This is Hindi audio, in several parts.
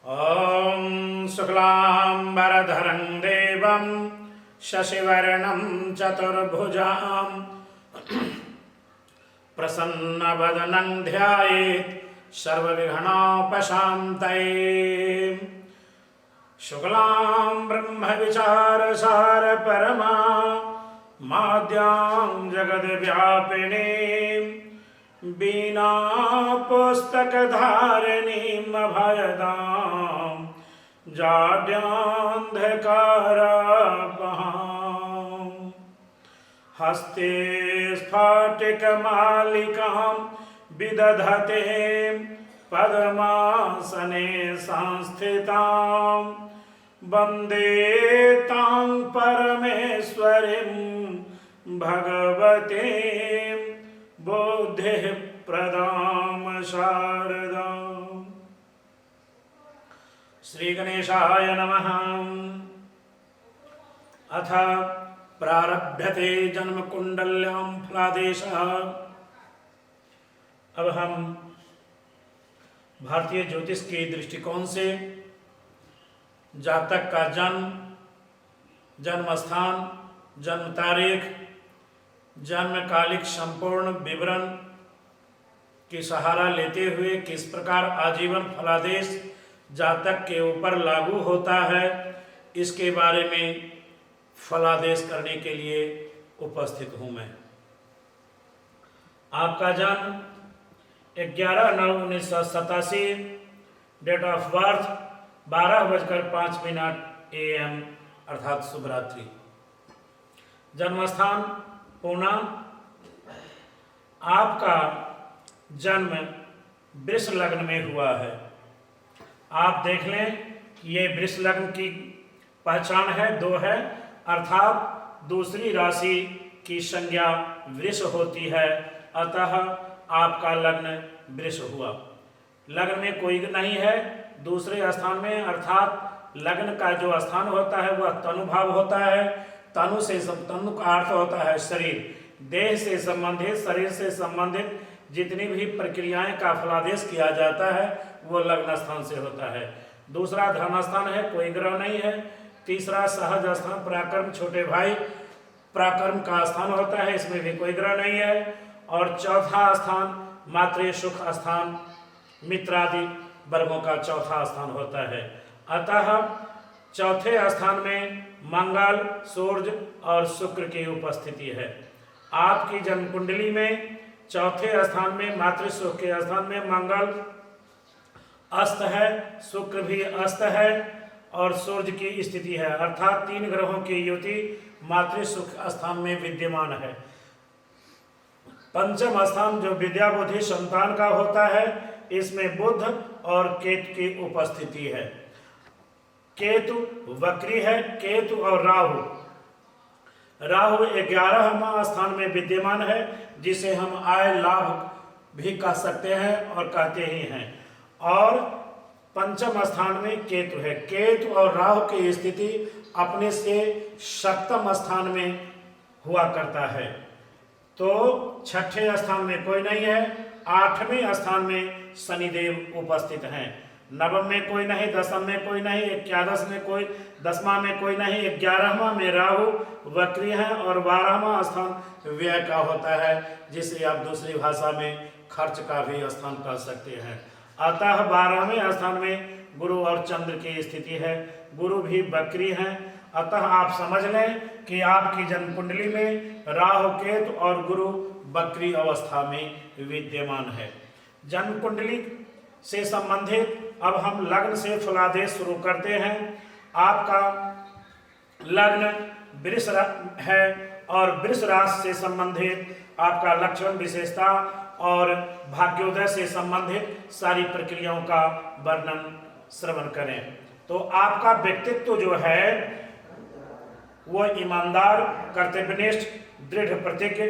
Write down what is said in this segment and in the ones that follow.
ॐ शुक्लाम्बरधरं देवं शशिवर्णं चतुर्भुजां प्रसन्नवदनं ध्यायेत् सर्वविघ्नोपशान्तये। शुक्लां ब्रह्मविचारसारपरमा माद्यां जगद्व्यापिनीं वीणापुस्तकधारिणीं अभयदां जाड्यान्धकारापहां हस्ते स्फाटिकमालिकां विदधतीं पद्मासने संस्थितां वन्दे तां परमेश्वरीं भगवतीं बुद्धिः प्रदां शारदाम्। श्री गणेशाय नमः। अथ प्रारभ्यते जन्म कुंडल्यां फलादेशः। अब हम भारतीय ज्योतिष के दृष्टिकोण से जातक का जन्म, जन्म स्थान, जन्म तारीख, जन्मकालिक संपूर्ण विवरण की सहारा लेते हुए किस प्रकार आजीवन फलादेश जातक के ऊपर लागू होता है, इसके बारे में फलादेश करने के लिए उपस्थित हूँ मैं। आपका जन्म 11/9/1987, डेट ऑफ बर्थ 12:05 AM अर्थात शुभ रात्रि। जन्मस्थान पूना। आपका जन्म वृष लग्न में हुआ है। आप देख लें कि ये वृष लग्न की पहचान है, 2 है, अर्थात दूसरी राशि की संज्ञा वृष होती है, अतः आपका लग्न वृष हुआ। लग्न में कोई नहीं है, दूसरे स्थान में, अर्थात लग्न का जो स्थान होता है वह तनुभाव होता है। तनु का अर्थ होता है शरीर, देह से संबंधित, शरीर से संबंधित जितनी भी प्रक्रियाएं का फलादेश किया जाता है वो लग्न स्थान से होता है। दूसरा धर्म स्थान है, कोई ग्रह नहीं है। तीसरा सहज स्थान पराक्रम, छोटे भाई पराक्रम का स्थान होता है, इसमें भी कोई ग्रह नहीं है। और चौथा स्थान मातृ सुख स्थान, मित्रादि वर्गों का चौथा स्थान होता है। अतः चौथे स्थान में मंगल, सूर्य और शुक्र की उपस्थिति है। आपकी जन्म कुंडली में चौथे स्थान में मातृ सुख के स्थान में मंगल अस्त है, शुक्र भी अस्त है और सूर्य की स्थिति है, अर्थात 3 ग्रहों की युति मातृ सुख स्थान में विद्यमान है। पंचम स्थान जो विद्या बुद्धि संतान का होता है, इसमें बुध और केतु की उपस्थिति है। केतु वक्री है, केतु और राहु 11वां स्थान में विद्यमान है, जिसे हम आय लाभ भी कह सकते हैं और कहते ही हैं। और पंचम स्थान में केतु है। केतु और राहु की स्थिति अपने से सप्तम स्थान में हुआ करता है। तो छठे स्थान में कोई नहीं है, 8वें स्थान में शनिदेव उपस्थित हैं। नवम में कोई नहीं, दसम में कोई नहीं, 11 में कोई, 10वां में कोई नहीं, 11वां में राहु वक्री है और 12वां स्थान व्यय का होता है, जिसे आप दूसरी भाषा में खर्च का भी स्थान कह सकते हैं। अतः 12वें स्थान में गुरु और चंद्र की स्थिति है, गुरु भी वक्री हैं। अतः आप समझ लें कि आपकी जन्म कुंडली में राहु, केतु और गुरु वक्री अवस्था में विद्यमान है। जन्म कुंडली से संबंधित अब हम लग्न से फलादेश शुरू करते हैं। आपका लग्न वृष है और वृष राशि से संबंधित आपका लक्षण, विशेषता और भाग्योदय से संबंधित सारी प्रक्रियाओं का वर्णन श्रवण करें। तो आपका व्यक्तित्व जो है वो ईमानदार, कर्तव्यनिष्ठ, दृढ़ प्रतिज्ञ,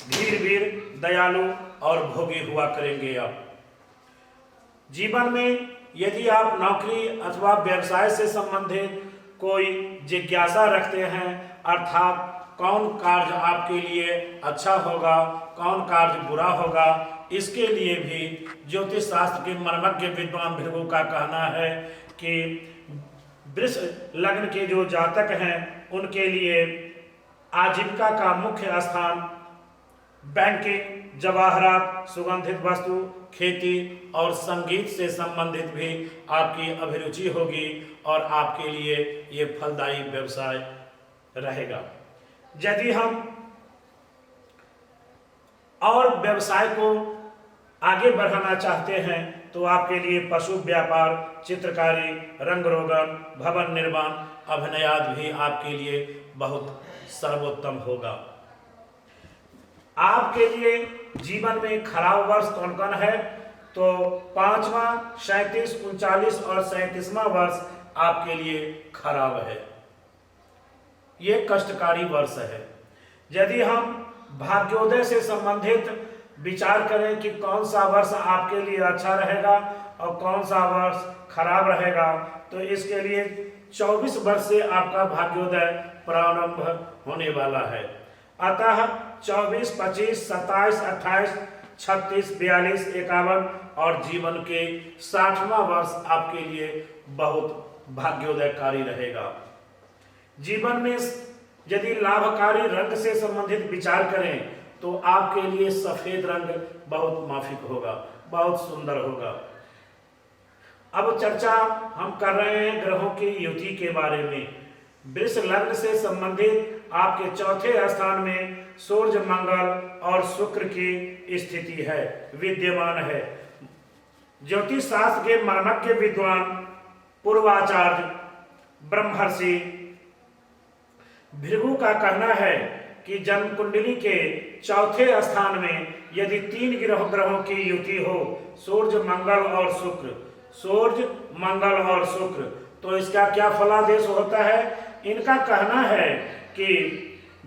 धीर वीर, दयालु और भोगी हुआ करेंगे। आप जीवन में यदि आप नौकरी अथवा व्यवसाय से संबंधित कोई जिज्ञासा रखते हैं, अर्थात कौन कार्य आपके लिए अच्छा होगा, कौन कार्य बुरा होगा, इसके लिए भी ज्योतिष शास्त्र के मर्मज्ञ विद्वान भृगु का कहना है कि वृष लग्न के जो जातक हैं उनके लिए आजीविका का मुख्य स्थान बैंकिंग, जवाहरात, सुगंधित वस्तु, खेती और संगीत से संबंधित भी आपकी अभिरुचि होगी और आपके लिए ये फलदायी व्यवसाय रहेगा। यदि हम और व्यवसाय को आगे बढ़ाना चाहते हैं तो आपके लिए पशु व्यापार, चित्रकारी, रंग रोगन, भवन निर्माण, अभिनय आदि भी आपके लिए बहुत सर्वोत्तम होगा। आपके लिए जीवन में खराब वर्ष कौन कौन है? तो 5वां, 37, 39 और 37वां वर्ष आपके लिए खराब है। ये कष्टकारी वर्ष है। यदि हम भाग्योदय से संबंधित विचार करें कि कौन सा वर्ष आपके लिए अच्छा रहेगा और कौन सा वर्ष खराब रहेगा, तो इसके लिए 24 वर्ष से आपका भाग्योदय प्रारंभ होने वाला है। अतः 24, 25, 27, 28, 36, 42, 51 और जीवन के 60वां वर्ष आपके लिए बहुत भाग्योदयकारी रहेगा। जीवन में यदि लाभकारी रंग से संबंधित विचार करें तो आपके लिए सफेद रंग बहुत माफिक होगा, बहुत सुंदर होगा। अब चर्चा हम कर रहे हैं ग्रहों की युति के बारे में। वृष लग्न से संबंधित आपके चौथे स्थान में सूर्य, मंगल और शुक्र की स्थिति है, विद्यमान है। ज्योतिष शास्त्र के मर्मज्ञ विद्वान पूर्वाचार्य ब्रह्मर्षि भृगु का कहना है कि जन्म कुंडली के चौथे स्थान में यदि 3 ग्रहों की युति हो, सूर्य, मंगल और शुक्र, सूर्य, मंगल और शुक्र, तो इसका क्या फलादेश होता है? इनका कहना है कि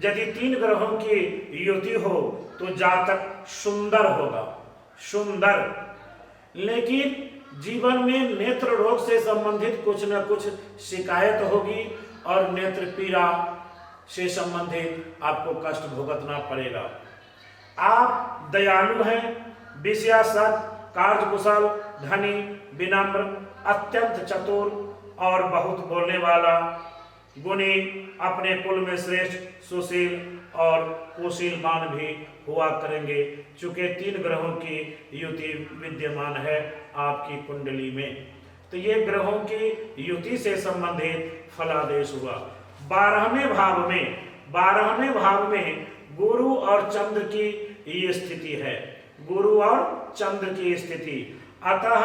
यदि 3 ग्रहों की युति हो तो जातक सुंदर होगा, सुंदर। लेकिन जीवन में नेत्र रोग से संबंधित कुछ न कुछ शिकायत होगी और नेत्र पीड़ा से संबंधित आपको कष्ट भुगतना पड़ेगा। आप दयालु हैं, विषयासक्त, कार्यकुशल, धनी, विनम्र, अत्यंत चतुर और बहुत बोलने वाला, गुणी, अपने कुल में श्रेष्ठ, सुशील और कुशीलमान भी हुआ करेंगे। चूंकि 3 ग्रहों की युति विद्यमान है आपकी कुंडली में, तो ये ग्रहों की युति से संबंधित फलादेश हुआ। 12वें भाव में गुरु और चंद्र की ये स्थिति है, गुरु और चंद्र की स्थिति। अतः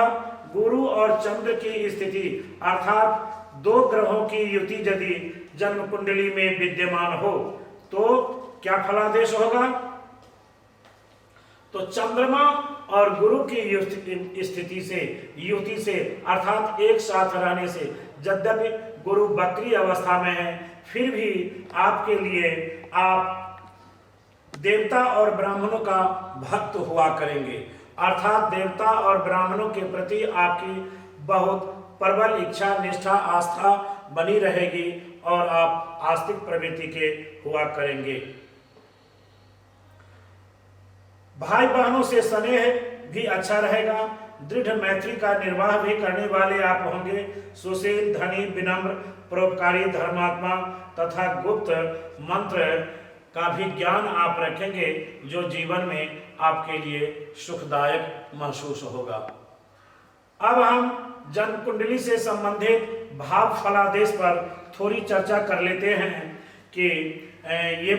गुरु और चंद्र की स्थिति अर्थात 2 ग्रहों की युति यदि जन्म कुंडली में विद्यमान हो तो क्या फलादेश होगा? तो चंद्रमा और गुरु की स्थिति से, युति से अर्थात एक साथ रहने से, यद्यपि गुरु बकरी अवस्था में है फिर भी आपके लिए आप देवता और ब्राह्मणों का भक्त हुआ करेंगे। अर्थात देवता और ब्राह्मणों के प्रति आपकी बहुत प्रबल इच्छा, निष्ठा, आस्था बनी रहेगी और आप आस्तिक प्रवृत्ति के हुआ करेंगे। भाई बहनों से स्नेह भी अच्छा रहेगा। दृढ़ मैत्री का निर्वाह भी करने वाले आप होंगे। सुशील, धनी, विनम्र, परोपकारी, धर्मात्मा तथा गुप्त मंत्र का भी ज्ञान आप रखेंगे जो जीवन में आपके लिए सुखदायक महसूस होगा। अब हम जन्म कुंडली से संबंधित भाव फलादेश पर थोड़ी चर्चा कर लेते हैं कि ये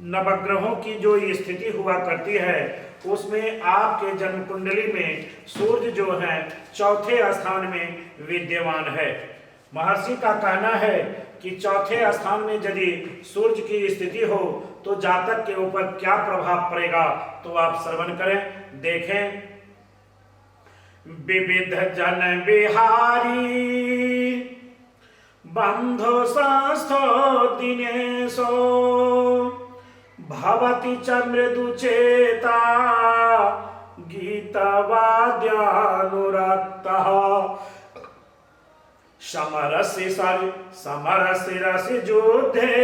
नवग्रहों की जो स्थिति हुआ करती है उसमें आपके जन्म कुंडली में सूर्य जो है चौथे स्थान में विद्यमान है। महर्षि का कहना है कि चौथे स्थान में यदि सूर्य की स्थिति हो तो जातक के ऊपर क्या प्रभाव पड़ेगा, तो आप श्रवण करें, देखें। विविध जन बिहारी बंधो संस्थो दिनेशो भवति च मृदुचेता गीतवाद्यानुरक्तः समरसि रसि युद्धे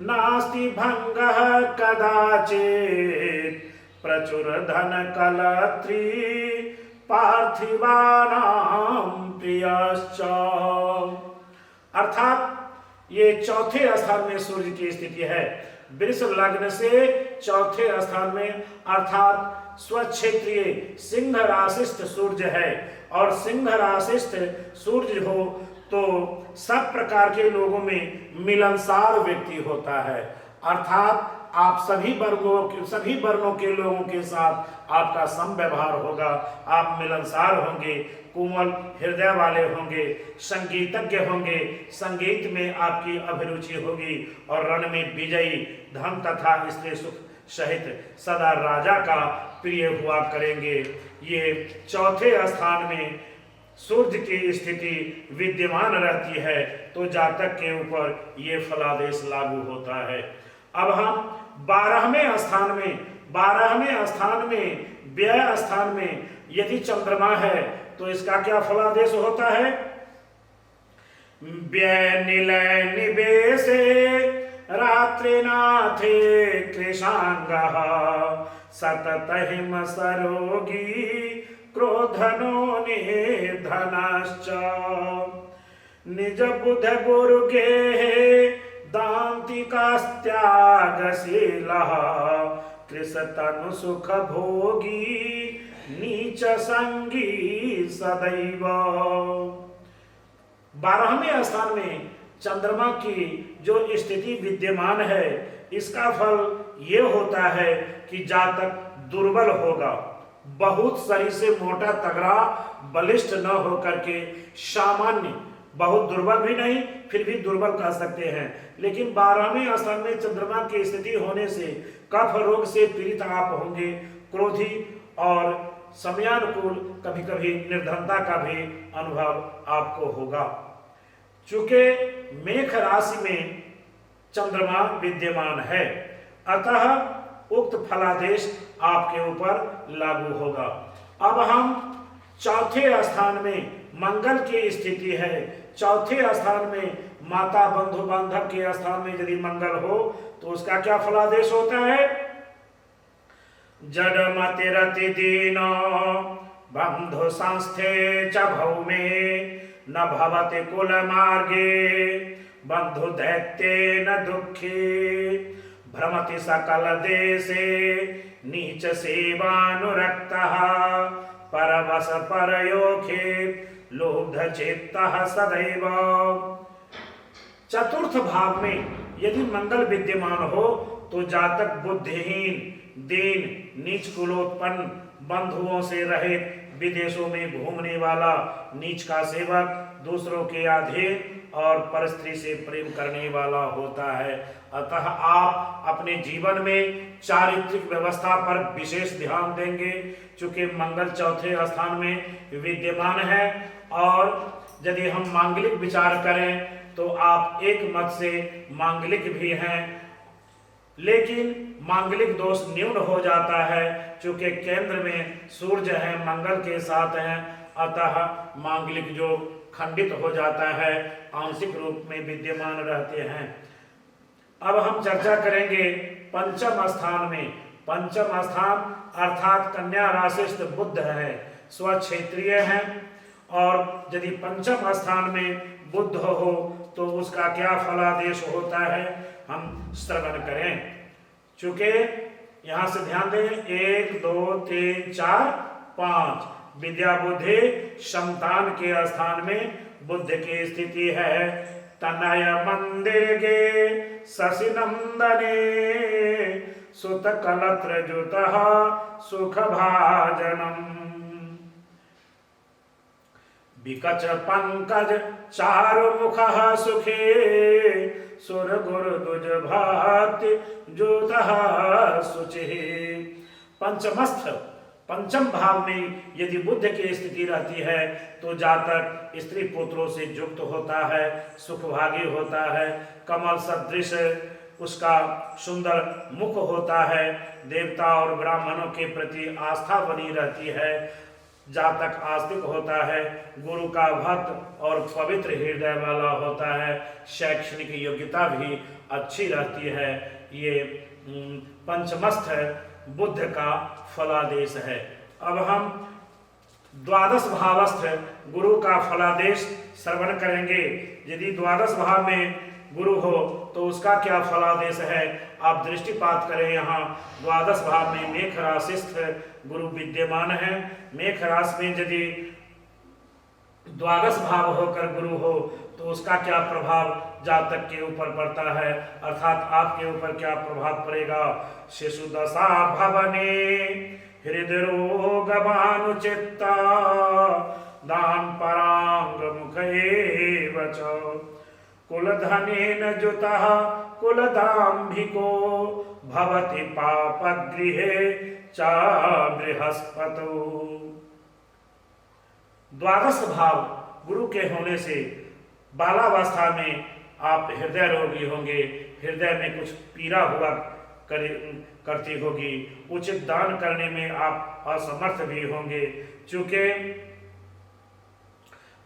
नास्ति भंगः कदाचित् प्रचुर धन कलत्री पार्थिवानां प्रियश्च। अर्थात ये चौथे स्थान में सूर्य की स्थिति है। वृषभ लग्न से चौथे स्थान में अर्थात स्वक्षेत्रीय सिंह राशिस्थ सूर्य है। और सिंह राशिस्थ सूर्य हो तो सब प्रकार के लोगों में मिलनसार व्यक्ति होता है। अर्थात आप सभी वर्णों के लोगों के साथ आपका समव्यवहार होगा। आप मिलनसार होंगे, कोमल हृदय वाले होंगे, संगीतज्ञ होंगे, संगीत में आपकी अभिरुचि होगी और रण में विजयी, धन तथा स्त्री सुख सहित सदा राजा का प्रिय हुआ करेंगे। ये चौथे स्थान में सूर्य की स्थिति विद्यमान रहती है तो जातक के ऊपर ये फलादेश लागू होता है। अब हम 12वें स्थान में व्यय स्थान में यदि चंद्रमा है तो इसका क्या फलादेश होता है? व्यय निलय निवेशे रात्रिनाथे कृशांगः सतत हिम सरोगी क्रोधनो निर्धनश्च निज बुध गुरुगे दान्तिकास्त्यागशीलः कृशतनु सुख भोगी नीच संगी सदैव। 12वें स्थान में चंद्रमा की जो स्थिति विद्यमान है इसका फल ये होता है कि जातक दुर्बल होगा, बहुत शरीर से मोटा तगड़ा बलिष्ठ न होकर के सामान्य, बहुत दुर्बल भी नहीं फिर भी दुर्बल कह सकते हैं। लेकिन 12वें स्थान में चंद्रमा की स्थिति होने से कफ रोग से पीड़ित आप होंगे, क्रोधी और समयानुकूल कभी कभी निर्धनता का भी अनुभव आपको होगा। चूंकि मेष राशि में चंद्रमा विद्यमान है अतः उक्त फलादेश आपके ऊपर लागू होगा। अब हम चौथे स्थान में मंगल की स्थिति है। चौथे स्थान में माता बंधु बांधव के स्थान में यदि मंगल हो तो उसका क्या फलादेश होता है? जडमतिरति दीनो बंधु संस्थे च भौमे न भवति कुल मार्गे बंधु दैत्ये न दुःखी भ्रमति सकल देशे नीच सेवानुरक्तः परवश परयोखे लोभ चित्तः सदैव। चतुर्थ भाव में यदि मंगल विद्यमान हो तो जातक बुद्धिहीन, दीन, नीच कुलोत्पन्न, बंधुओं से रहित, विदेशों में घूमने वाला, नीच का सेवक, दूसरों के अधीन और परस्त्री से प्रेम करने वाला होता है। अतः आप अपने जीवन में चारित्रिक व्यवस्था पर विशेष ध्यान देंगे चूंकि मंगल चौथे स्थान में विद्यमान है। और यदि हम मांगलिक विचार करें तो आप एक मत से मांगलिक भी हैं, लेकिन मांगलिक दोष न्यून हो जाता है चूंकि केंद्र में सूर्य है, मंगल के साथ हैं, अतः मांगलिक जो खंडित हो जाता है, आंशिक रूप में विद्यमान रहते हैं। अब हम चर्चा करेंगे पंचम स्थान में। पंचम स्थान अर्थात कन्या राशिस्थ बुध है, स्वक्षेत्रीय है और यदि पंचम स्थान में बुध हो तो उसका क्या फलादेश होता है हम श्रवण करें। चूंकि यहां से ध्यान दें 1 2 3 4 5 विद्या बुद्धि संतान के स्थान में बुद्ध की स्थिति है। तनय मंदिर गे शशि नंदने सुत कलत्र जुतः सुख भाजनम विकच पंकज चारु मुखः सुखे सुर गुरु दुज भक्ति जुतः शुचिः। पंचमस्थ पंचम भाव में यदि बुध की स्थिति रहती है तो जातक स्त्री पुत्रों से युक्त होता है, सुखभागी होता है, कमल सदृश उसका सुंदर मुख होता है, देवता और ब्राह्मणों के प्रति आस्था बनी रहती है, जातक आस्तिक होता है, गुरु का भक्त और पवित्र हृदय वाला होता है, शैक्षणिक योग्यता भी अच्छी रहती है। ये पंचमस्थ बुद्ध का फलादेश है। अब हम द्वादश भावस्थ गुरु का फलादेश श्रवण करेंगे। यदि द्वादश भाव में गुरु हो तो उसका क्या फलादेश है, आप दृष्टिपात करें। यहाँ द्वादश भाव में मेष राशिस्थ गुरु विद्यमान है। मेष राशि में यदि द्वादश भाव होकर गुरु हो तो उसका क्या प्रभाव जातक के ऊपर पड़ता है, अर्थात आपके ऊपर क्या प्रभाव पड़ेगा। शिशु दशा भवने हृदय रोग भानुचित्ता दान परांग मुख एव च कुलधनेन जुतः कुलदाम्भिको भवति पापगृहे च बृहस्पतो। द्वादश भाव गुरु के होने से बालावस्था में आप हृदय रोगी होंगे, हृदय में कुछ पीड़ा हुआ करती होगी, उचित दान करने में आप असमर्थ भी होंगे। चूंकि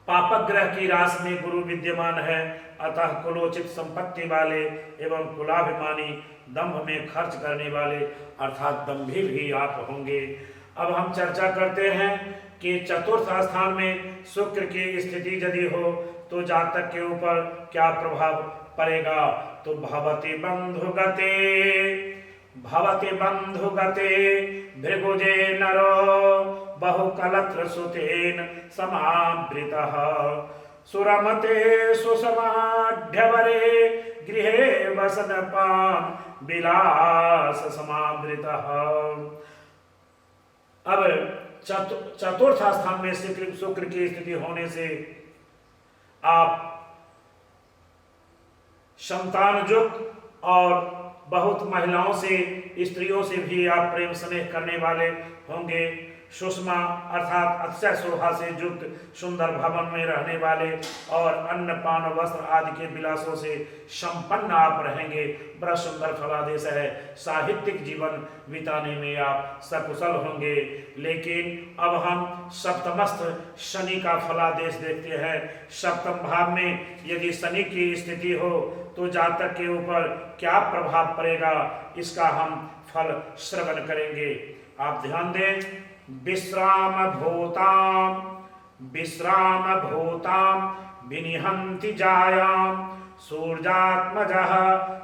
पापग्रह की राशि में गुरु विद्यमान है, अतः कुलोचित संपत्ति वाले एवं कुलाभिमानी, दंभ में खर्च करने वाले अर्थात दंभी भी आप होंगे। अब हम चर्चा करते हैं कि चतुर्थ स्थान में शुक्र की स्थिति यदि हो तो जातक के ऊपर क्या प्रभाव पड़ेगा। तो भवति बंधुगते भृगुजे नरो बहुकलत्र सुतेन समावृतः सुरमते सुसमाढ्यवरे गृहे वसनपान विलास समावृतः। अब चतुर्थ स्थान में शुक्र की स्थिति होने से आप संतानयुक्त और बहुत महिलाओं से, स्त्रियों से भी आप प्रेम स्नेह करने वाले होंगे। सुषमा अर्थात अक्षय शोभा से युक्त सुंदर भवन में रहने वाले और अन्न पान वस्त्र आदि के विलासों से संपन्न आप रहेंगे। बड़ा सुंदर फलादेश है। साहित्यिक जीवन बिताने में आप सकुशल होंगे। लेकिन अब हम सप्तमस्थ शनि का फलादेश देखते हैं। सप्तम भाव में यदि शनि की स्थिति हो तो जातक के ऊपर क्या प्रभाव पड़ेगा, इसका हम फल श्रवण करेंगे। आप ध्यान दें। विश्राम भूताम विनिहंति जायाम सूर्यात्मजः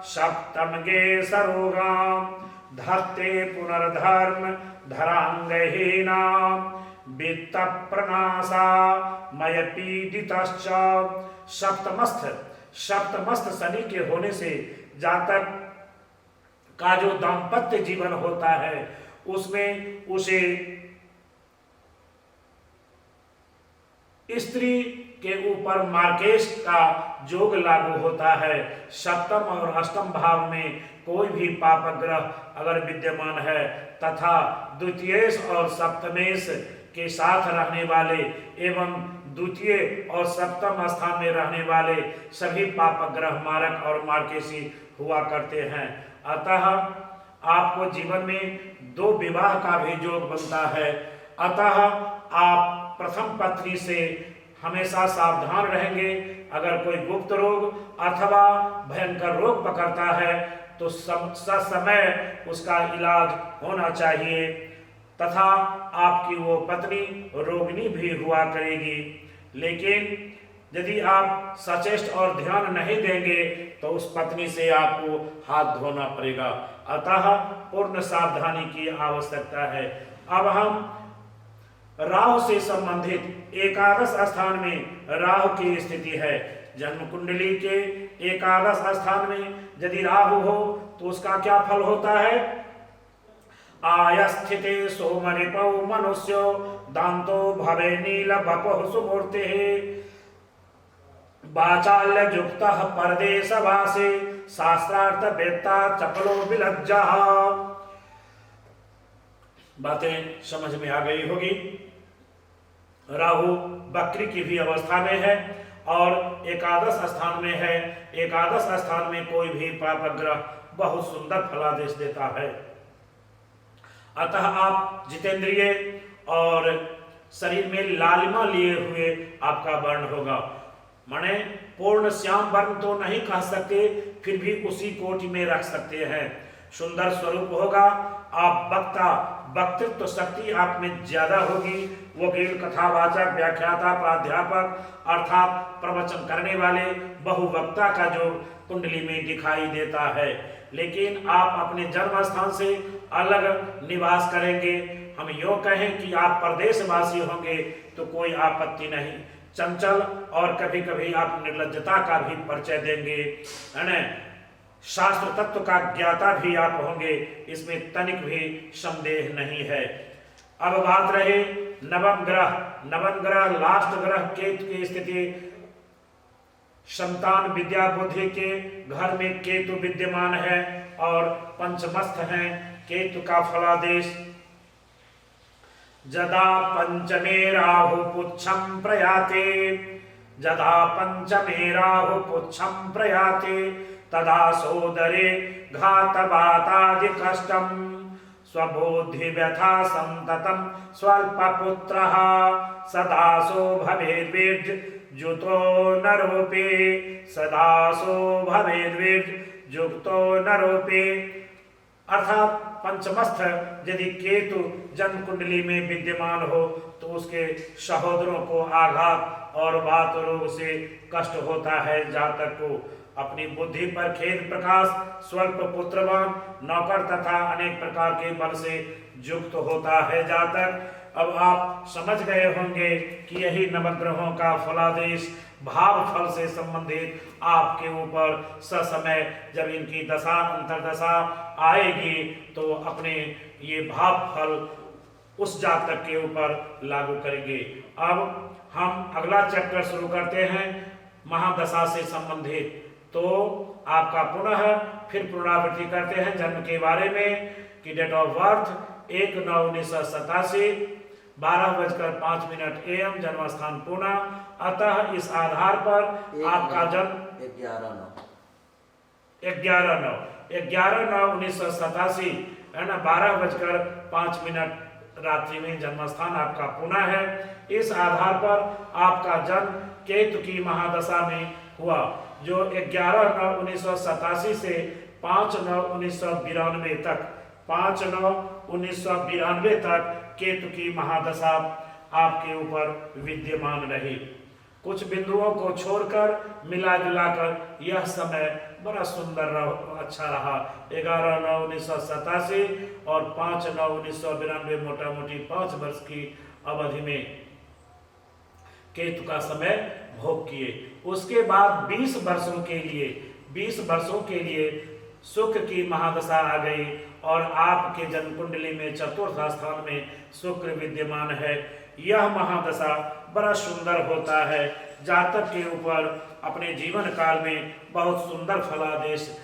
सप्तमगे सरोगाम धत्ते पुनर्धर्म धरांगहीनाम वित्त प्रनाशा मय पीडितश्च। सप्तमस्थ शनि के होने से जातक का जो दाम्पत्य जीवन होता है उसमें उसे स्त्री के ऊपर मार्केश का जोग लागू होता है। सप्तम और अष्टम भाव में कोई भी पाप ग्रह अगर विद्यमान है तथा द्वितीयेश और सप्तमेश के साथ रहने वाले एवं द्वितीय और सप्तम स्थान में रहने वाले सभी पाप ग्रह मारक और मार्केशी हुआ करते हैं। अतः आपको जीवन में 2 विवाह का भी योग बनता है। अतः आप प्रथम पत्नी से हमेशा सावधान रहेंगे। अगर कोई गुप्त रोग अथवा भयंकर रोग पकड़ता है तो समय उसका इलाज होना चाहिए तथा आपकी वो पत्नी रोगिणी भी हुआ करेगी। लेकिन यदि आप सचेष्ट और ध्यान नहीं देंगे तो उस पत्नी से आपको हाथ धोना पड़ेगा। अतः पूर्ण सावधानी की आवश्यकता है। अब हम राहु से संबंधित एकादश स्थान में राहु की स्थिति है। जन्म कुंडली के एकादश स्थान में यदि राहु हो तो उसका क्या फल होता है। आयस्थिते सोमरिपौ मनुष्यो दांतो भवे नील बपः सुमूर्ते वाचाल्य युक्तः परदेशवासे शास्त्रार्थ वेत्ता चपलो विलज्जः। बातें समझ में आ गई होगी। राहु बकरी की भी अवस्था में है और एकादश स्थान में है। एकादश स्थान में कोई भी पाप ग्रह बहुत सुंदर फलादेश देता है। अतः आप जितेंद्रिय और शरीर में लालिमा लिए हुए आपका वर्ण होगा। माने पूर्ण श्याम वर्ण तो नहीं कह सकते, फिर भी उसी कोटि में रख सकते हैं। सुंदर स्वरूप होगा। आप वक्ता, वक्तृत्व शक्ति आप में ज्यादा होगी। वकील, कथावाचक, व्याख्याता, प्राध्यापक अर्थात प्रवचन करने वाले, बहुवक्ता का जो कुंडली में दिखाई देता है। लेकिन आप अपने जन्म स्थान से अलग निवास करेंगे। हम यूँ कहें कि आप परदेशवासी होंगे तो कोई आपत्ति नहीं। चंचल और कभी कभी आप निर्लज्जता का भी परिचय देंगे, है न। शास्त्र तत्व का ज्ञाता भी आप होंगे, इसमें तनिक भी संदेह नहीं है। अब बात रहे नवम ग्रह। नवम ग्रह लास्ट ग्रह केतु की स्थिति, संतान, विद्या, बुद्धि के घर में केतु विद्यमान है और पंचमस्थ है। केतु का फलादेश, जदा पंचमे राहु पुच्छम प्रयाते, जदा पंचमे राहु पुच्छम प्रयाते, तदा सोदरे घातवातादि कष्टम, स्वबुद्धि व्यथा संततम स्वल्पपुत्रः, सदा सो भवेद्वीर्य जुतो नरोपे, सदा सो भवेद्वीर्य जुतो नरोपे। अर्थात पंचमस्थ यदि केतु जन्म कुंडली में विद्यमान हो तो उसके सहोदरों को आघात और वात रोग से कष्ट होता है। जातक को अपनी बुद्धि पर खेद प्रकाश, स्वल्प पुत्रवान, नौकर तथा अनेक प्रकार के बल से युक्त होता है जातक। अब आप समझ गए होंगे कि यही नवग्रहों का फलादेश भाव फल से संबंधित आपके ऊपर ससमय जब इनकी दशा अंतरदशा आएगी तो अपने ये भाव फल उस जातक के ऊपर लागू करेंगे। अब हम अगला चैप्टर शुरू करते हैं महादशा से संबंधित। तो आपका पुनः फिर पुनरावृत्ति करते हैं जन्म के बारे में कि डेट ऑफ बर्थ 1/9/1987, 12:05 AM, जन्म स्थान पुणे। अतः इस आधार पर आपका जन्म 11/9/1987 है ना, 12:05 रात्रि में जन्म स्थान आपका पुणे है। इस आधार पर आपका जन्म केतु की महादशा में हुआ जो 11/9/1987 से 5/9/1992 तक, 5/9/1992 तक केतु की महादशा आपके ऊपर विद्यमान रही। कुछ बिंदुओं को छोड़कर मिला जुलाकर यह समय बड़ा सुंदर अच्छा रहा। 11/9/1987 और 5/9/1992 मोटा मोटी 5 वर्ष की अवधि में केतु का समय भोग किए। उसके बाद 20 वर्षों के लिए शुक्र की महादशा आ गई और आपके जन्म कुंडली में चतुर्थ स्थान में शुक्र विद्यमान है। यह महादशा बड़ा सुंदर होता है, जातक के ऊपर अपने जीवन काल में बहुत सुंदर फलादेश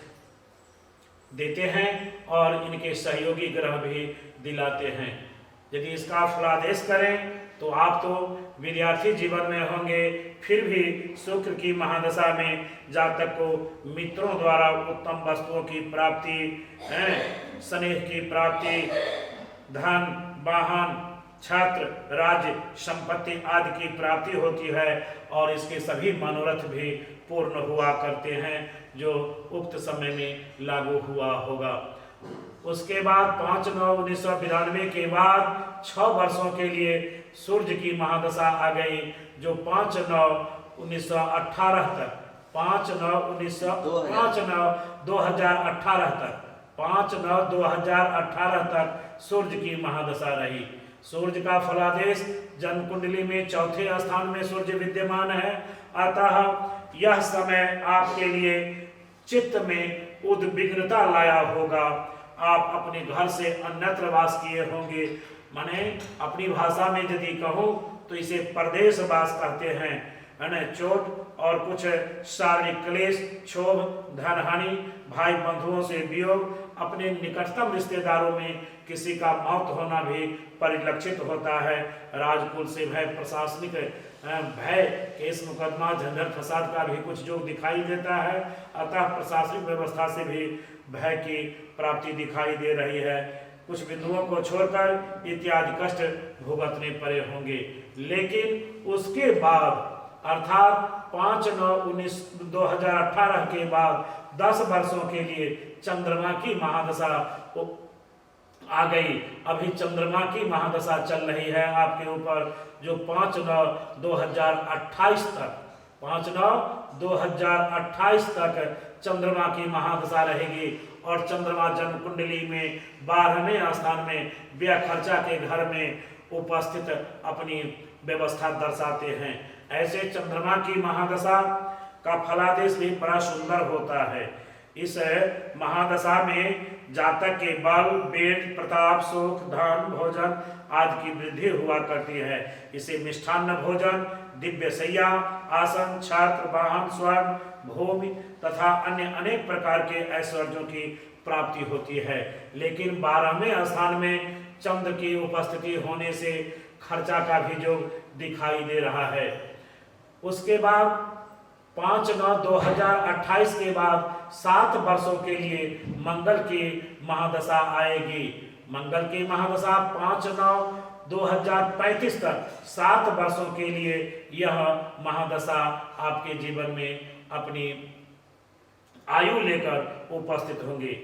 देते हैं और इनके सहयोगी ग्रह भी दिलाते हैं। यदि इसका फलादेश करें तो आप तो विद्यार्थी जीवन में होंगे, फिर भी शुक्र की महादशा में जातक को मित्रों द्वारा उत्तम वस्तुओं की प्राप्ति, स्नेह की प्राप्ति, धन, वाहन, छात्र, राज्य, संपत्ति आदि की प्राप्ति होती है और इसके सभी मनोरथ भी पूर्ण हुआ करते हैं जो उक्त समय में लागू हुआ होगा। उसके बाद 5/9/1992 के बाद 6 वर्षों के लिए सूर्य की महादशा आ गई जो 5/9/1918 तक, 5/9/2018 तक सूर्य की महादशा रही। सूर्य का फलादेश जन्म कुंडली में चौथे स्थान में सूर्य विद्यमान है। अतः यह समय आपके लिए चित्त में उद्विग्नता लाया होगा। आप अपने घर से अन्यत्र वास किए होंगे, माने अपनी भाषा में यदि कहूँ तो इसे परदेश वास कहते हैं, है ना। चोट और कुछ शारीरिक क्लेश, क्षोभ, धनहानि, भाई बंधुओं से वियोग, अपने निकटतम रिश्तेदारों में किसी का मौत होना भी परिलक्षित होता है। राजकुल से भय, प्रशासनिक भय, केस मुकदमा, झंझट फसाद का भी कुछ जो दिखाई देता है। अतः प्रशासनिक व्यवस्था से भी भय की प्राप्ति दिखाई दे रही है। कुछ बिंदुओं को छोड़कर इत्यादि कष्ट भुगतने पड़े होंगे। लेकिन उसके बाद अर्थात 5/9/2018 के बाद 10 वर्षों के लिए चंद्रमा की महादशा आ गई। अभी चंद्रमा की महादशा चल रही है आपके ऊपर, जो 5/9/2028 तक 5/9/2028 तक चंद्रमा की महादशा रहेगी। और चंद्रमा जन्म कुंडली में 12वें स्थान में व्यय खर्चा के घर में उपस्थित अपनी व्यवस्था दर्शाते हैं। ऐसे चंद्रमा की महादशा का फलादेश भी बड़ा सुंदर होता है। इस महादशा में जातक के बल, वेद, प्रताप, सुख, धन, भोजन आदि की वृद्धि हुआ करती है। इसे मिष्ठान्न भोजन, दिव्य शैया, आसन, छत्र, वाहन, स्वर्ण, भूमि तथा अन्य अनेक प्रकार के ऐश्वर्यों की प्राप्ति होती है। लेकिन 12वें स्थान में चंद्र की उपस्थिति होने से खर्चा का भी योग दिखाई दे रहा है। उसके बाद 5/9/2028 के बाद 7 वर्षों के लिए मंगल की महादशा आएगी। मंगल की महादशा 5/9/2035 तक 7 वर्षों के लिए यह महादशा आपके जीवन में अपनी आयु लेकर उपस्थित होंगे।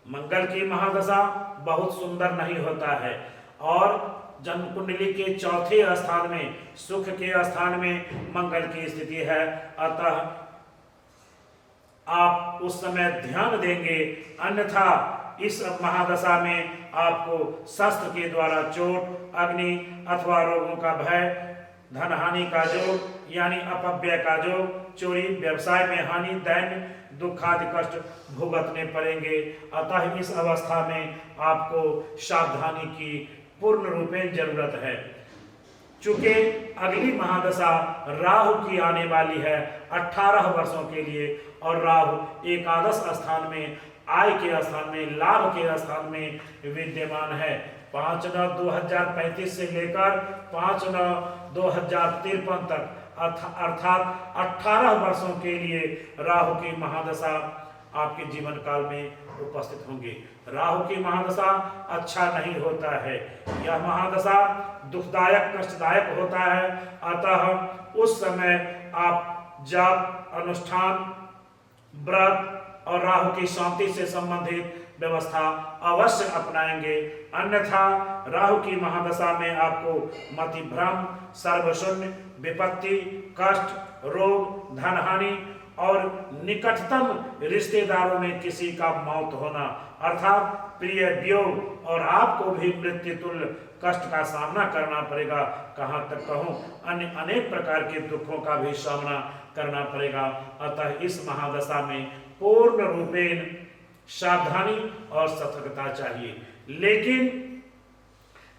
मंगल की महादशा बहुत सुंदर नहीं होता है और जन्म कुंडली के चौथे स्थान में सुख के स्थान में मंगल की स्थिति है। अतः आप उस समय ध्यान देंगे, अन्यथा इस महादशा में आपको शस्त्र के द्वारा चोट, अग्नि अथवा रोगों का भय, धन हानि का योग यानी अपव्यय का योग, चोरी, व्यवसाय में हानि, दैन्य, दुख आदि कष्ट भुगतने पड़ेंगे। अतः इस अवस्था में आपको सावधानी की पूर्ण रूपेण जरूरत है। चूंकि अगली महादशा राहु की आने वाली है 18 वर्षों के लिए और राहु एकादश स्थान में, आय के स्थान में, लाभ के स्थान में विद्यमान है। 5/9/2035 से लेकर 5/9/2053 तक अर्थात 18 वर्षों के लिए राहु की महादशा आपके जीवन काल में उपस्थित होंगे। राहु की महादशा अच्छा नहीं होता है, यह महादशा दुखदायक, कष्टदायक होता है। अतः उस समय आप जप, अनुष्ठान, व्रत और राहु की शांति से संबंधित व्यवस्था अवश्य अपनाएंगे। अन्यथा राहु की महादशा में आपको मतिभ्रम, सर्वशून्य, विपत्ति, कष्ट, रोग, धनहानि और निकटतम रिश्तेदारों में किसी का मौत होना अर्थात प्रिय वियोग और आपको भी मृत्यु तुल्य कष्ट का सामना करना पड़ेगा। कहाँ तक कहूँ, अन्य अनेक प्रकार के दुखों का भी सामना करना पड़ेगा। अतः इस महादशा में पूर्ण रूपेण सावधानी और सतर्कता चाहिए। लेकिन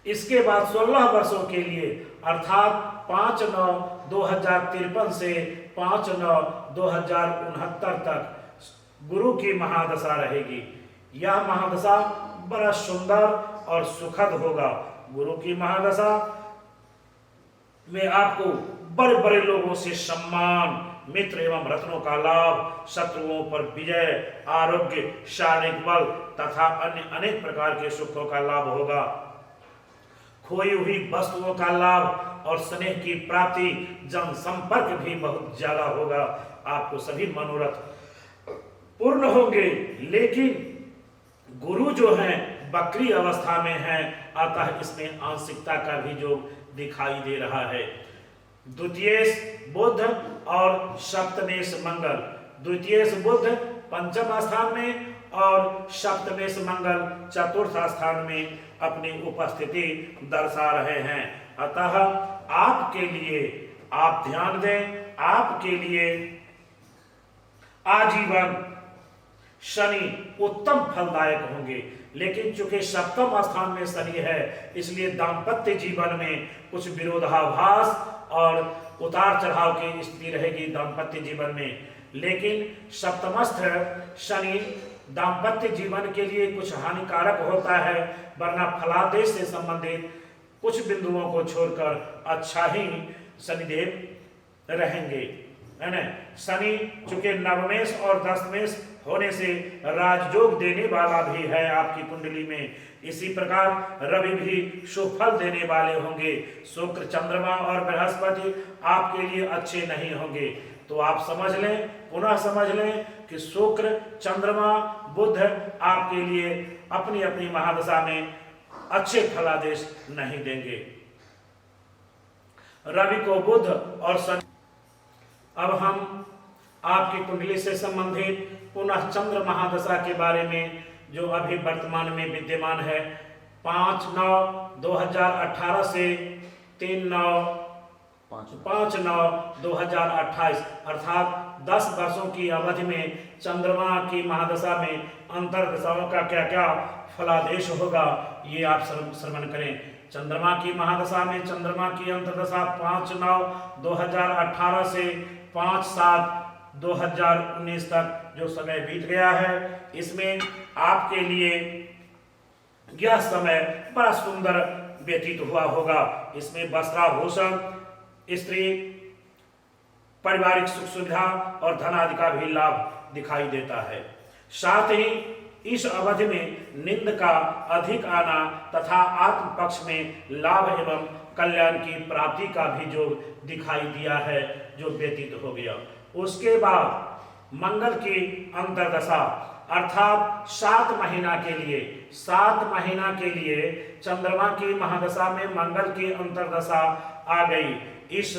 इसके बाद 16 वर्षों के लिए अर्थात 5/9/2053 से 5/9/2069 तक गुरु की महादशा रहेगी। यह महादशा बड़ा सुंदर और सुखद होगा। गुरु की महादशा में आपको बड़े बड़े लोगों से सम्मान, मित्र एवं रत्नों का लाभ, शत्रुओं पर विजय, आरोग्य, शारीरिक बल तथा अन्य अनेक प्रकार के सुखों का लाभ होगा। खोई हुई वस्तुओं का लाभ और स्नेह की प्राप्ति, जनसंपर्क भी बहुत ज्यादा होगा। आपको सभी मनोरथ पूर्ण होंगे। लेकिन गुरु जो हैं वक्री अवस्था में हैं, अतः इसमें आंशिकता का भी योग दिखाई दे रहा है। द्वितीयेश बुध और सप्तमेश मंगल, द्वितीयेश बुध पंचम स्थान में और सप्तमेश मंगल चतुर्थ स्थान में अपनी उपस्थिति दर्शा रहे हैं। अतः आपके लिए आप ध्यान दें, आपके लिए आजीवन शनि उत्तम फलदायक होंगे। लेकिन चूंकि सप्तम स्थान में शनि है, इसलिए दाम्पत्य जीवन में कुछ विरोधाभास और उतार चढ़ाव की स्थिति रहेगी दाम्पत्य जीवन में। लेकिन सप्तमस्थ शनि दाम्पत्य जीवन के लिए कुछ हानिकारक होता है, वरना फलादेश से संबंधित कुछ बिंदुओं को छोड़कर अच्छा ही शनिदेव रहेंगे, है ना। शनि चूंकि नवमेश और दशमेश होने से राजयोग देने वाला भी है आपकी कुंडली में। इसी प्रकार रवि भी शुभ फल देने वाले होंगे। शुक्र, चंद्रमा और बृहस्पति आपके लिए अच्छे नहीं होंगे। तो आप समझ लें, पुनः समझ लें कि शुक्र, चंद्रमा, बुध आपके लिए अपनी अपनी महादशा में अच्छे फलादेश नहीं देंगे। रवि को बुध और शनि। अब हम आपकी कुंडली से संबंधित पुनः चंद्र महादशा के बारे में जो अभी वर्तमान में विद्यमान है, 5/9/2018 से 5/9/2028 अर्थात 10 वर्षों की अवधि में चंद्रमा की महादशा में अंतर्दशाओं का क्या क्या फलादेश होगा, ये आप श्रवण करें। चंद्रमा की महादशा में चंद्रमा की अंतर्दशा 5/9/2018 से 5/7/2019 तक जो समय बीत गया है, इसमें आपके लिए यह समय बड़ा सुंदर व्यतीत हुआ होगा। इसमें वस्त्राभूषण, स्त्री, पारिवारिक सुख सुविधा और धन आदि का भी लाभ दिखाई देता है। साथ ही इस अवधि में निंद का अधिक आना तथा आत्म पक्ष में लाभ एवं कल्याण की प्राप्ति का भी जो दिखाई दिया है, जो व्यतीत हो गया। उसके बाद मंगल की अंतर्दशा अर्थात 7 महीना के लिए चंद्रमा की महादशा में मंगल की अंतर्दशा आ गई। इस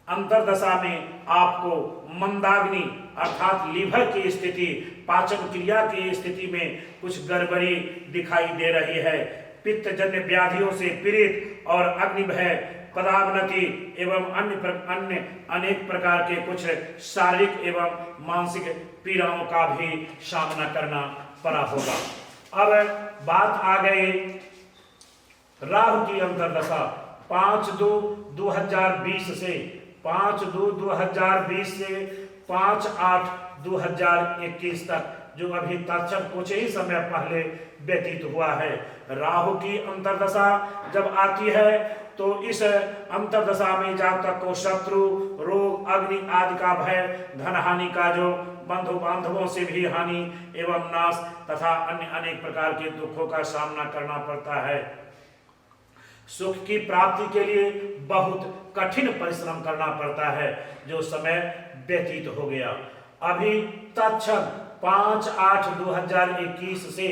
अंतर्दशा में आपको मंदाग्नि अर्थात लीवर की स्थिति, पाचन क्रिया की स्थिति में कुछ गड़बड़ी दिखाई दे रही है। पित्तजन्य व्याधियों से पीड़ित और अग्निभय, पदावनति एवं अन्य अनेक प्रकार के कुछ शारीरिक एवं मानसिक पीड़ाओं का भी सामना करना पड़ा होगा। अब बात आ गई राहु की अंतर्दशा 5/2/2020 से 5/2/2020 से 5/8/2021 तक जो अभी तत्क्षण कुछ ही समय पहले व्यतीत हुआ है। राहु की अंतर्दशा जब आती है तो इस अंतर्दशा में जातक को शत्रु, रोग, अग्नि आदि का भय, धन हानि का जो बंधु बांधवों से भी हानि एवं नाश तथा अन्य अनेक प्रकार के दुखों का सामना करना पड़ता है। सुख की प्राप्ति के लिए बहुत कठिन परिश्रम करना पड़ता है, जो समय व्यतीत हो गया। अभी तत्क्षण 5/8/2021 से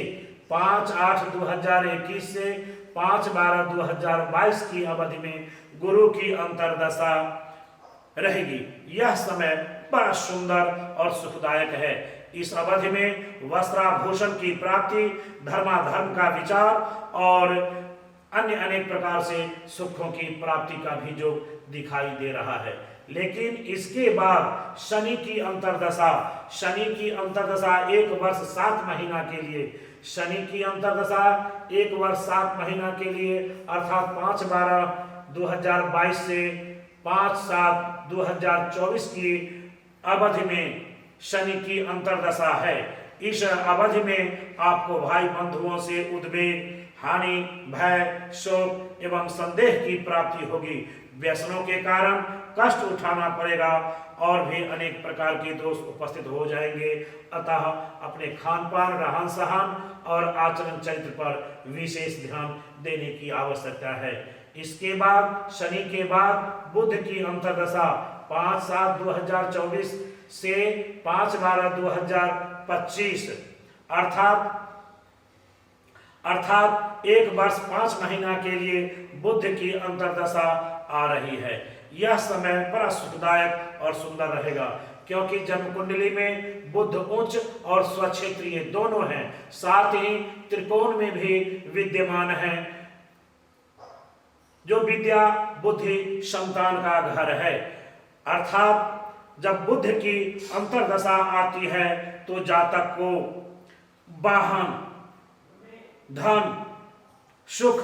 5/8/2021 से 5/12/2022 की अवधि में गुरु की अंतर्दशा रहेगी। यह समय बड़ा सुंदर और सुखदायक है। इस अवधि में वस्त्राभूषण की प्राप्ति, धर्माधर्म का विचार और अन्य अनेक प्रकार से सुखों की प्राप्ति का भी जो दिखाई दे रहा है। लेकिन इसके बाद शनि की अंतर्दशा 1 वर्ष 7 महीना के लिए, शनि की अंतर्दशा 1 वर्ष 7 महीना के लिए अर्थात 5/12/2022 से 5/7/2024 की अवधि में शनि की अंतर्दशा है। इस अवधि में आपको भाई बंधुओं से उद्वेग, हानि, भय, शोक एवं संदेह की प्राप्ति होगी। व्यसनों के कारण कष्ट उठाना पड़ेगा और भी अनेक प्रकार के दोष उपस्थित हो जाएंगे। अतः अपने खान पान, रहन सहन और आचरण चरित्र पर विशेष ध्यान देने की आवश्यकता है। इसके बाद शनि के बाद बुध की अंतर्दशा 5/7/2024 से 5/12/2025 अर्थात 1 वर्ष 5 महीना के लिए बुध की अंतर्दशा आ रही है। यह समय बड़ा सुखदायक और सुंदर रहेगा, क्योंकि जन्म कुंडली में बुध उच्च और स्वक्षेत्रीय दोनों हैं, साथ ही त्रिकोण में भी विद्यमान है, जो विद्या, बुद्धि, संतान का घर है। अर्थात जब बुध की अंतर्दशा आती है तो जातक को वाहन, धन, सुख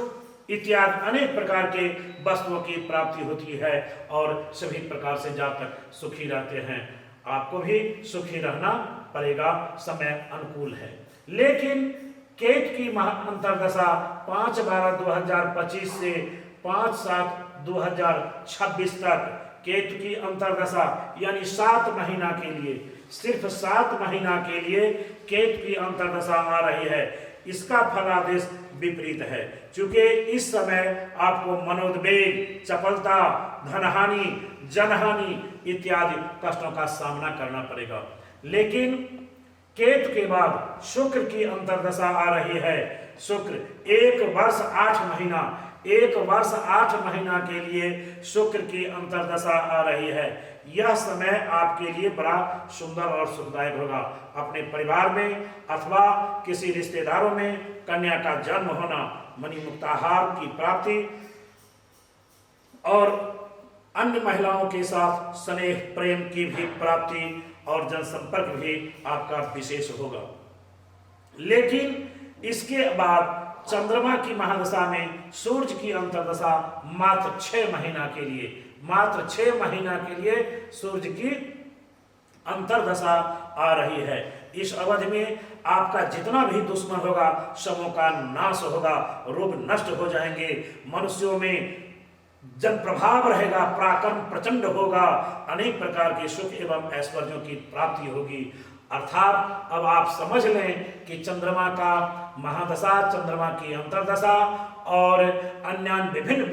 इत्यादि अनेक प्रकार के वस्तुओं की प्राप्ति होती है और सभी प्रकार से जातक सुखी रहते हैं। आपको भी सुखी रहना पड़ेगा, समय अनुकूल है। लेकिन केतु की अंतर्दशा 5/12/2025 से 5/7/2026 तक केतु की अंतर्दशा यानी 7 महीना के लिए, सिर्फ 7 महीना के लिए केतु की अंतर्दशा आ रही है। इसका फलादेश विपरीत है, क्योंकि इस समय आपको मनोद्वेग, चपलता, धनहानि, जनहानि इत्यादि कष्टों का सामना करना पड़ेगा। लेकिन केतु के बाद शुक्र की अंतर्दशा आ रही है। शुक्र 1 वर्ष 8 महीना, 1 वर्ष 8 महीना के लिए शुक्र की अंतर्दशा आ रही है। यह समय आपके लिए बड़ा सुंदर और सुखदायक होगा। अपने परिवार में अथवा किसी रिश्तेदारों में कन्या का जन्म होना, मणिमुक्ताहार की प्राप्ति और अन्य महिलाओं के साथ स्नेह प्रेम की भी प्राप्ति और जनसंपर्क भी आपका विशेष होगा। लेकिन इसके बाद चंद्रमा की महादशा में सूर्य की अंतर्दशा मात्र 6 महीना के लिए, मात्र 6 महीना के लिए सूर्य की अंतर्दशा आ रही है। इस अवधि में आपका जितना भी दुश्मन होगा सबों का नाश होगा, रोग नष्ट हो जाएंगे, मनुष्यों में जन प्रभाव रहेगा, पराक्रम प्रचंड होगा, अनेक प्रकार के सुख एवं ऐश्वर्यों की प्राप्ति होगी। अर्थात अब आप समझ लें कि चंद्रमा का महादशा, चंद्रमा की अंतर्दशा और अन्य विभिन्न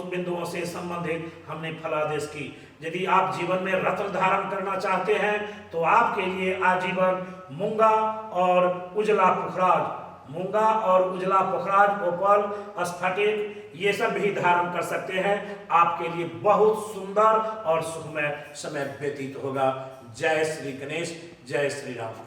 बिंदुओं से संबंधित हमने फलादेश की। यदि आप जीवन में रत्न धारण करना चाहते हैं तो आपके लिए आजीवन मूंगा और उजला पुखराज, मूंगा और उजला पुखराज, ओपल, स्फटिक ये सब भी धारण कर सकते हैं। आपके लिए बहुत सुंदर और सुखमय समय व्यतीत होगा। जय श्री गणेश, जय श्री राम।